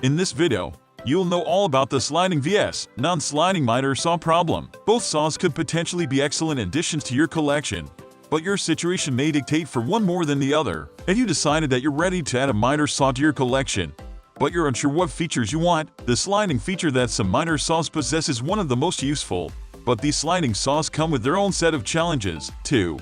In this video, you'll know all about the sliding vs. non-sliding miter saw problem. Both saws could potentially be excellent additions to your collection, but your situation may dictate for one more than the other. If you decided that you're ready to add a miter saw to your collection, but you're unsure what features you want, the sliding feature that some miter saws possess is one of the most useful. But these sliding saws come with their own set of challenges, too.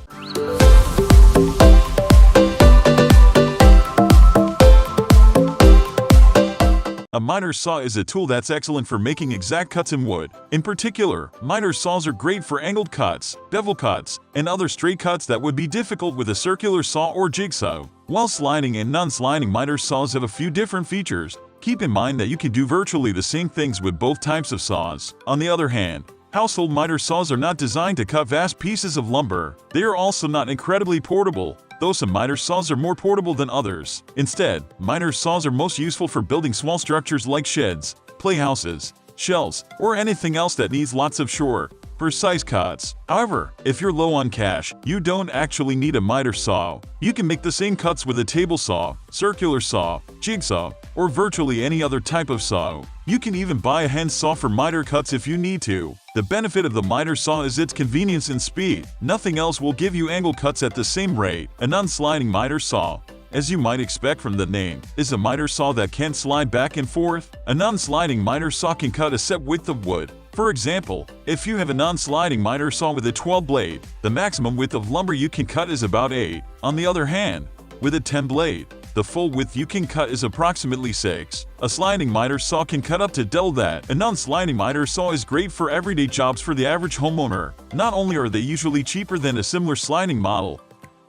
A miter saw is a tool that's excellent for making exact cuts in wood. In particular, miter saws are great for angled cuts, bevel cuts, and other straight cuts that would be difficult with a circular saw or jigsaw. While sliding and non-sliding miter saws have a few different features, keep in mind that you can do virtually the same things with both types of saws. On the other hand, household miter saws are not designed to cut vast pieces of lumber. They are also not incredibly portable, though some miter saws are more portable than others. Instead, miter saws are most useful for building small structures like sheds, playhouses, shelves, or anything else that needs lots of short, precise cuts. However, if you're low on cash, you don't actually need a miter saw. You can make the same cuts with a table saw, circular saw, jigsaw, or virtually any other type of saw. You can even buy a hand saw for miter cuts if you need to. The benefit of the miter saw is its convenience and speed. Nothing else will give you angle cuts at the same rate. A non-sliding miter saw, as you might expect from the name, is a miter saw that can't slide back and forth. A non-sliding miter saw can cut a set width of wood. For example, if you have a non-sliding miter saw with a 12 blade, the maximum width of lumber you can cut is about 8. On the other hand, with a 10 blade, the full width you can cut is approximately 6. A sliding miter saw can cut up to double that. A non-sliding miter saw is great for everyday jobs for the average homeowner. Not only are they usually cheaper than a similar sliding model,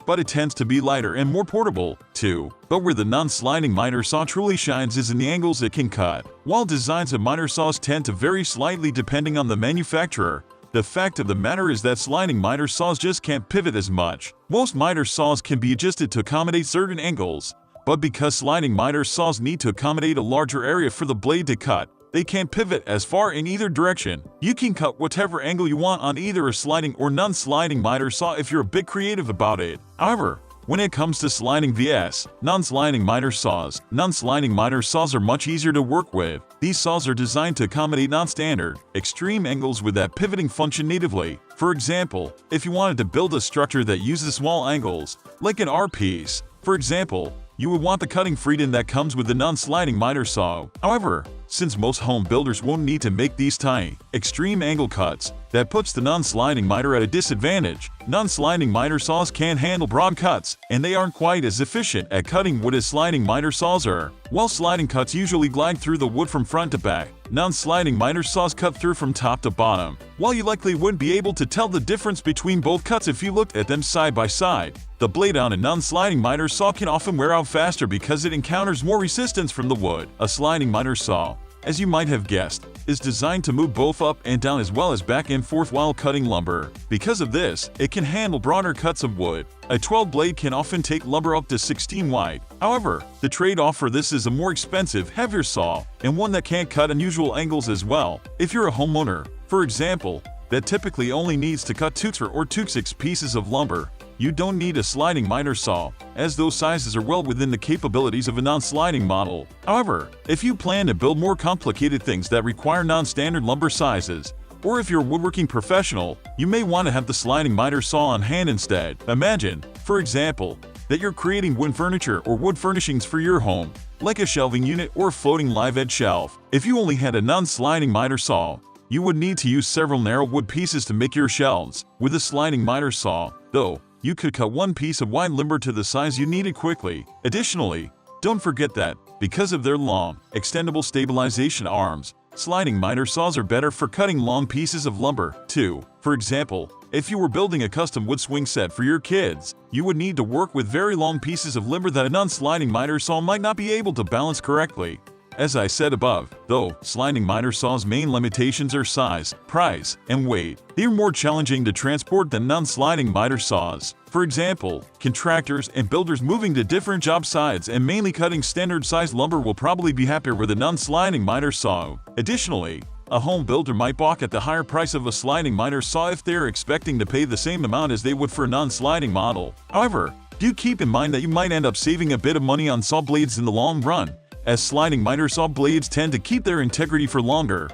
but it tends to be lighter and more portable, too. But where the non-sliding miter saw truly shines is in the angles it can cut. While designs of miter saws tend to vary slightly depending on the manufacturer, the fact of the matter is that sliding miter saws just can't pivot as much. Most miter saws can be adjusted to accommodate certain angles, but because sliding miter saws need to accommodate a larger area for the blade to cut, they can't pivot as far in either direction. You can cut whatever angle you want on either a sliding or non-sliding miter saw if you're a bit creative about it. However, when it comes to sliding vs. non-sliding miter saws, non-sliding miter saws are much easier to work with. These saws are designed to accommodate non-standard, extreme angles with that pivoting function natively. For example, if you wanted to build a structure that uses small angles, like an R-piece, for example, you would want the cutting freedom that comes with the non-sliding miter saw. However, since most home builders won't need to make these tiny, extreme angle cuts, that puts the non-sliding miter at a disadvantage. Non-sliding miter saws can't handle broad cuts, and they aren't quite as efficient at cutting wood as sliding miter saws are. While sliding cuts usually glide through the wood from front to back, non-sliding miter saws cut through from top to bottom. While you likely wouldn't be able to tell the difference between both cuts if you looked at them side by side, the blade on a non-sliding miter saw can often wear out faster because it encounters more resistance from the wood. A sliding miter saw, as you might have guessed, is designed to move both up and down as well as back and forth while cutting lumber. Because of this, it can handle broader cuts of wood. A 12 blade can often take lumber up to 16 wide. However, the trade-off for this is a more expensive, heavier saw, and one that can't cut unusual angles as well. If you're a homeowner, for example, that typically only needs to cut 2 or 2/6 pieces of lumber, you don't need a sliding miter saw, as those sizes are well within the capabilities of a non-sliding model. However, if you plan to build more complicated things that require non-standard lumber sizes, or if you're a woodworking professional, you may want to have the sliding miter saw on hand instead. Imagine, for example, that you're creating wood furniture or wood furnishings for your home, like a shelving unit or floating live-edge shelf. If you only had a non-sliding miter saw, you would need to use several narrow wood pieces to make your shelves. With a sliding miter saw, though, you could cut one piece of wide lumber to the size you needed quickly. Additionally, don't forget that, because of their long, extendable stabilization arms, sliding miter saws are better for cutting long pieces of lumber, too. For example, if you were building a custom wood swing set for your kids, you would need to work with very long pieces of lumber that a non-sliding miter saw might not be able to balance correctly. As I said above, though, sliding miter saws' main limitations are size, price, and weight. They are more challenging to transport than non-sliding miter saws. For example, contractors and builders moving to different job sites and mainly cutting standard-sized lumber will probably be happier with a non-sliding miter saw. Additionally, a home builder might balk at the higher price of a sliding miter saw if they're expecting to pay the same amount as they would for a non-sliding model. However, Do keep in mind that you might end up saving a bit of money on saw blades in the long run, as sliding miter saw blades tend to keep their integrity for longer.